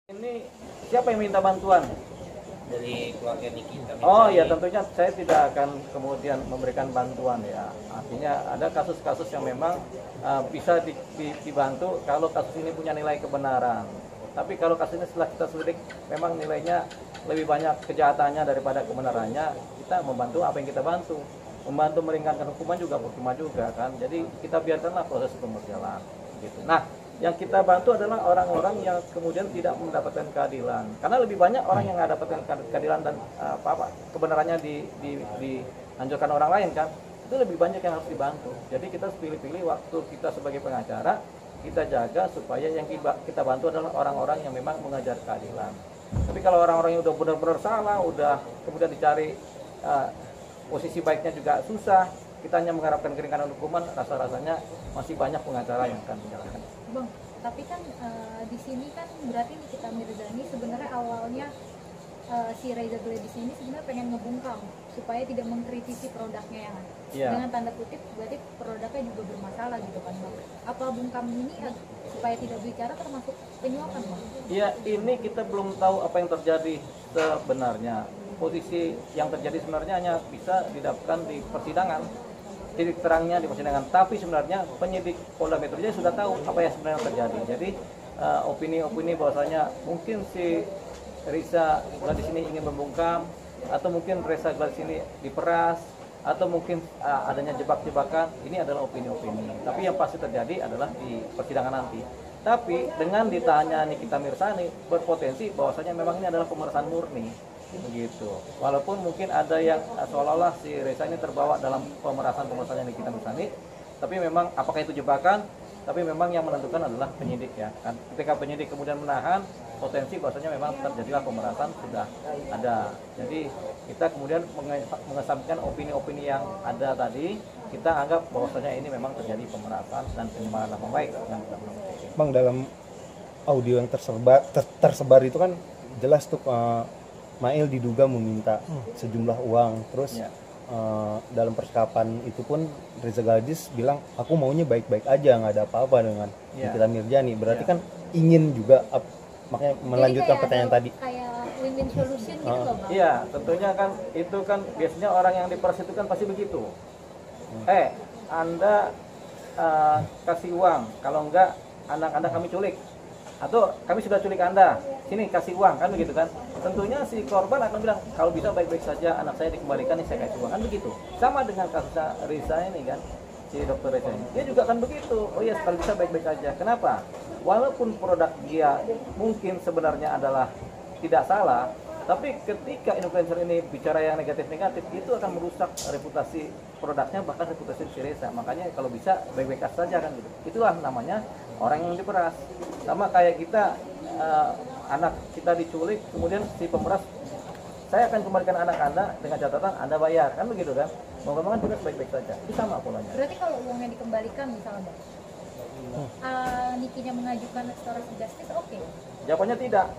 Ini siapa yang minta bantuan? Dari keluarga Niki. Oh ya, tentunya saya tidak akan kemudian memberikan bantuan ya. Artinya ada kasus-kasus yang memang bisa dibantu kalau kasus ini punya nilai kebenaran. Tapi kalau kasus ini setelah kita selidik memang nilainya lebih banyak kejahatannya daripada kebenarannya, kita membantu apa yang kita bantu. Membantu meringankan hukuman juga percuma juga kan. Jadi kita biarkanlah proses hukum berjalan gitu. Nah, yang kita bantu adalah orang-orang yang kemudian tidak mendapatkan keadilan, karena lebih banyak orang yang nggak dapatkan keadilan dan kebenarannya dihancurkan orang lain kan, itu lebih banyak yang harus dibantu. Jadi kita pilih-pilih waktu kita sebagai pengacara, kita jaga supaya yang kita bantu adalah orang-orang yang memang mengajar keadilan. Tapi kalau orang-orang yang udah benar-benar salah, udah kemudian dicari posisi baiknya juga susah, kita hanya mengharapkan keringanan hukuman, rasa-rasanya masih banyak pengacara yang akan menjalankan. Bang, tapi kan di sini kan berarti Nikita Mirzani sebenarnya awalnya si Reza Gladys ini sebenarnya pengen ngebungkam supaya tidak mengkritisi produknya yang dengan tanda kutip berarti produknya juga bermasalah gitu kan Bang. Apa bungkam ini supaya tidak bicara termasuk penyuapan Bang? Iya, ini kita belum tahu apa yang terjadi sebenarnya. Posisi yang terjadi sebenarnya hanya bisa didapatkan di persidangan, titik terangnya di persidangan. Tapi sebenarnya penyidik Polda Metro Jaya sudah tahu apa yang sebenarnya terjadi. Jadi opini-opini bahwasanya mungkin si Reza Gladys ini ingin membungkam, atau mungkin Reza Gladys ini diperas, atau mungkin adanya jebak-jebakan, ini adalah opini-opini. Tapi yang pasti terjadi adalah di persidangan nanti. Tapi dengan ditahannya Nikita Mirzani, berpotensi bahwasanya memang ini adalah pemerasan murni. Begitu. Walaupun mungkin ada yang seolah-olah si Reza ini terbawa dalam pemerasan-pemerasannya Nikita Mirzani, tapi memang apakah itu jebakan? Tapi memang yang menentukan adalah penyidik ya kan. Ketika penyidik kemudian menahan, potensi bahwasanya memang terjadilah pemerasan sudah ada. Jadi kita kemudian mengesampingkan opini-opini yang ada tadi, kita anggap bahwasanya ini memang terjadi pemerasan dan penyemaran nama baik yang kita belum. Bang, dalam audio yang tersebar itu kan jelas tuh Mail diduga meminta sejumlah uang, terus dalam percakapan itu pun Reza Gladys bilang aku maunya baik-baik aja, nggak ada apa-apa dengan Nikita Mirzani. Berarti kan ingin juga makanya melanjutkan pertanyaan tadi. Kayak win-win solution gitu loh Bang. Iya, tentunya kan itu kan biasanya orang yang diperas itu kan pasti begitu. Anda kasih uang, kalau enggak anak Anda kami culik. Atau kami sudah culik Anda, sini kasih uang, kan begitu kan. Tentunya si korban akan bilang, kalau bisa baik-baik saja anak saya dikembalikan, nih saya kasih uang, kan begitu. Sama dengan kasusnya Reza ini kan, si dokter Reza ini, dia juga kan begitu. Oh ya, kalau bisa baik-baik saja. Kenapa? Walaupun produk dia mungkin sebenarnya adalah tidak salah, tapi ketika influencer ini bicara yang negatif-negatif, itu akan merusak reputasi produknya, bahkan reputasi si Reza. Makanya kalau bisa baik-baik saja kan gitu. Itulah namanya orang yang diperas. Sama kayak kita, anak kita diculik, kemudian si pemeras, saya akan kembalikan anak Anda dengan catatan Anda bayar, kan begitu kan? Mau-mau kan juga baik-baik saja. Itu sama polanya. Berarti kalau uangnya dikembalikan misalnya Nikinya mengajukan restoratif justice, oke? Jawabannya tidak.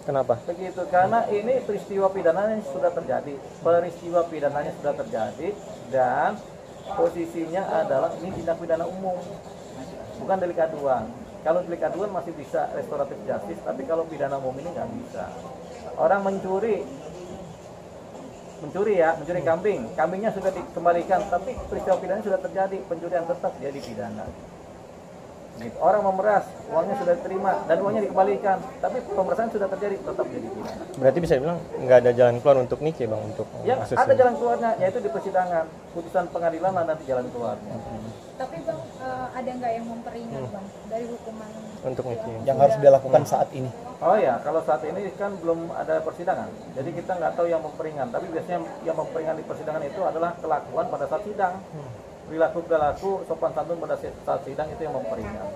Kenapa? Begitu, karena ini peristiwa pidananya sudah terjadi. Peristiwa pidananya sudah terjadi dan posisinya adalah ini tindak pidana umum, bukan delik aduan. Kalau delik aduan masih bisa restoratif justice, tapi kalau pidana umum ini nggak bisa. Orang mencuri kambingnya sudah dikembalikan, tapi peristiwa pidana sudah terjadi, pencurian tetap dia dipidana. Gitu. Orang memeras, uangnya sudah diterima dan uangnya dikembalikan, tapi pemerasan sudah terjadi, tetap jadi pidana. Berarti bisa bilang nggak ada jalan keluar untuk Niki Bang, untuk ya ada jalan keluarnya, yaitu di persidangan, putusan pengadilan lah nanti jalan keluarnya. Tapi Bang, ada nggak yang memperingan Bang dari hukuman untuk Niki yang harus dia lakukan saat ini? Oh ya, kalau saat ini kan belum ada persidangan, jadi kita nggak tahu yang memperingan. Tapi biasanya yang memperingan di persidangan itu adalah kelakuan pada saat sidang, perilaku sopan santun pada saat sidang, itu yang memperingan.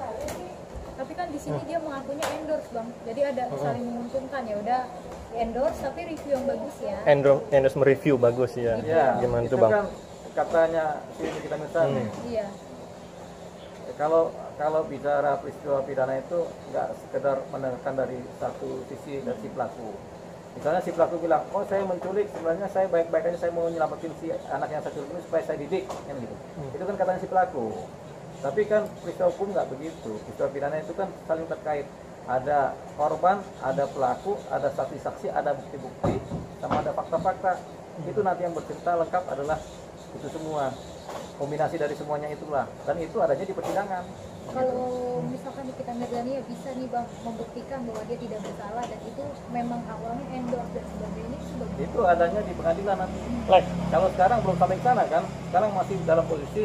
Tapi kan di sini dia mengakunya endorse Bang, jadi ada saling menguntungkan, ya udah endorse tapi review yang bagus ya. Endorse mereview bagus ya. Gimana itu tuh Bang? Kan katanya si Nikita Mirzani. Iya. Kalau bicara peristiwa pidana itu nggak sekedar mendengarkan dari satu sisi dari si pelaku. Misalnya si pelaku bilang, oh saya menculik, sebenarnya saya baik-baik aja, saya mau nyelamatin si anak yang saya culik ini supaya saya didik, kan gitu. Itu kan katanya si pelaku. Tapi kan peristiwa hukum nggak begitu. Peristiwa pidana itu kan saling terkait. ada korban, ada pelaku, ada saksi-saksi, ada bukti-bukti, sama ada fakta-fakta. Itu nanti yang bercerita lengkap adalah itu semua. Kombinasi dari semuanya itulah. Dan itu adanya di persidangan. Kalau misalkan Nikita Mirzani ya bisa nih Bang membuktikan bahwa dia tidak bersalah dan itu memang awalnya endorse dan sebagainya itu adanya di pengadilan nanti. Kalau sekarang belum sampai ke sana kan, sekarang masih dalam posisi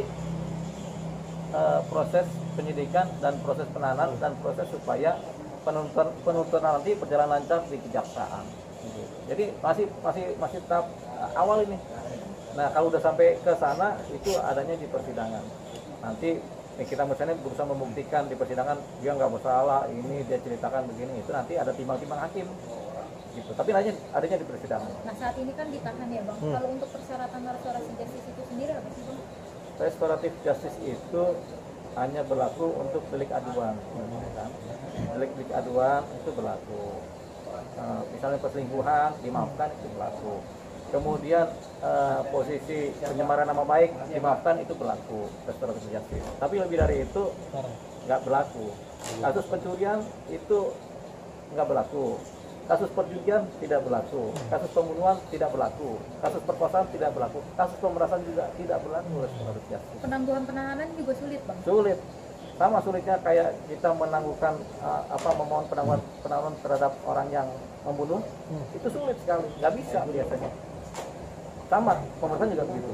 proses penyidikan dan proses penahanan dan proses supaya penuntutan nanti berjalan lancar di kejaksaan. Jadi masih tahap awal ini. Nah kalau udah sampai ke sana itu adanya di persidangan. Nanti kita misalnya berusaha membuktikan di persidangan dia nggak bersalah, ini dia ceritakan begini, itu nanti ada timbang-timbang hakim. Gitu. Tapi adanya di persidangan. Nah saat ini kan ditahan ya Bang. Kalau untuk persyaratan restoratif justice itu sendiri apa sih Bang? Restoratif justice itu hanya berlaku untuk delik aduan, kan? Delik aduan itu berlaku. Misalnya perselingkuhan dimaafkan itu berlaku. Kemudian posisi penyemaran nama baik dimaafkan itu berlaku restoratif justice. Tapi lebih dari itu nggak berlaku. Kasus pencurian itu nggak berlaku. Kasus perjudian tidak berlaku, kasus pembunuhan tidak berlaku, kasus perkosaan tidak berlaku, kasus pemerasan juga tidak berlaku. Penangguhan penahanan juga sulit Bang? Sulit, sama sulitnya kayak kita menangguhkan memohon penahanan terhadap orang yang membunuh, itu sulit sekali, nggak bisa biasanya. Sama, pemerasan juga begitu.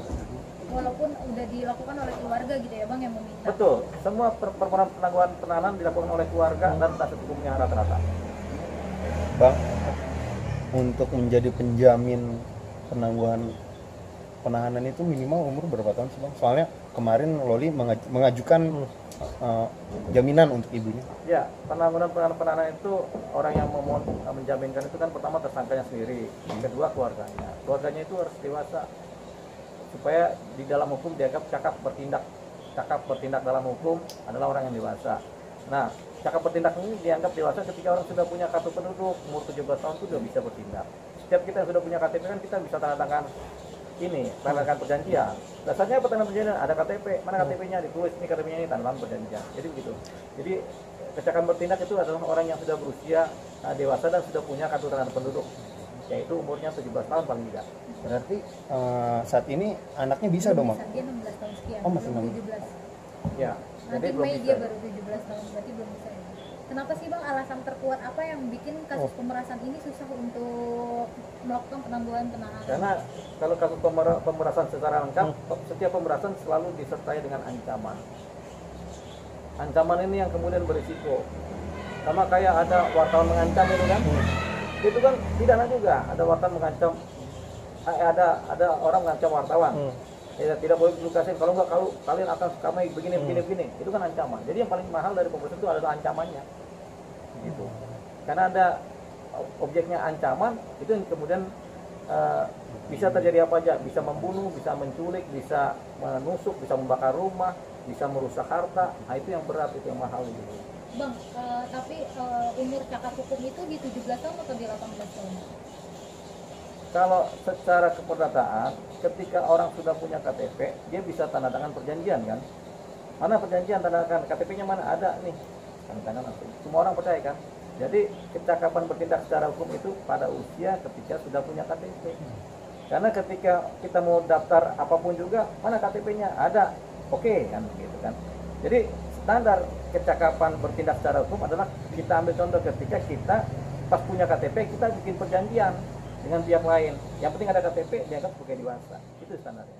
Walaupun udah dilakukan oleh keluarga gitu ya Bang yang meminta? Betul, semua permohonan penangguhan penahanan dilakukan oleh keluarga dan penasihat hukumnya rata-rata. Bang, untuk menjadi penjamin penangguhan penahanan itu minimal umur berapa tahun sih Bang? Soalnya kemarin Loli mengajukan jaminan untuk ibunya. Ya, penangguhan penahanan itu orang yang memohon menjaminkan itu kan pertama tersangkanya sendiri, kedua keluarganya. Keluarganya itu harus dewasa supaya di dalam hukum dianggap cakap bertindak dalam hukum adalah orang yang dewasa. Nah, cakap bertindak ini dianggap dewasa ketika orang sudah punya kartu penduduk, umur 17 tahun itu sudah bisa bertindak. Setiap kita yang sudah punya KTP kan kita bisa tanda tangan perjanjian. Dasarnya apa tanda perjanjian? Ada KTP, mana KTP-nya ditulis ini KTP-nya ini tanda tangan perjanjian. Jadi begitu. Jadi kecakapan bertindak itu adalah orang yang sudah berusia dewasa dan sudah punya kartu tanda penduduk, yaitu umurnya 17 tahun paling tidak. Berarti saat ini anaknya bisa dong Bang? Dia 16 tahun sekian. Oh masih 17. Ya. Nanti Mei dia baru 17 tahun, berarti belum bisa ya. Kenapa sih Bang alasan terkuat apa yang bikin kasus pemerasan ini susah untuk melakukan penangguhan penahanan? Karena kalau kasus pemerasan secara lengkap, setiap pemerasan selalu disertai dengan ancaman. Ancaman ini yang kemudian berisiko. Sama kayak ada wartawan mengancam itu kan? Itu kan pidana juga. Ada wartawan mengancam, ada orang mengancam wartawan. Tidak boleh dilukasin, kalau enggak kalian akan kami begini. Itu kan ancaman. Jadi yang paling mahal dari pemeriksaan itu adalah ancamannya. Gitu. Karena ada objeknya ancaman, itu yang kemudian bisa terjadi apa aja, bisa membunuh, bisa menculik, bisa menusuk, bisa membakar rumah, bisa merusak harta. Nah, itu yang berat, itu yang mahal gitu. Bang, tapi umur cakap hukum itu di 17 tahun atau di 18 tahun? Kalau secara keperdataan, ketika orang sudah punya KTP, dia bisa tanda tangan perjanjian kan? Mana perjanjian tanda tangan? KTP-nya mana? Ada nih. Tanda tangan langsung. Semua orang percaya kan? Jadi kecakapan bertindak secara hukum itu pada usia ketika sudah punya KTP. Karena ketika kita mau daftar apapun juga, mana KTP-nya? Ada. Oke, kan gitu kan. Jadi standar kecakapan bertindak secara hukum adalah kita ambil contoh ketika kita pas punya KTP, kita bikin perjanjian dengan pihak lain. Yang penting ada KTP, dianggap sebagai dewasa. Itu standarnya.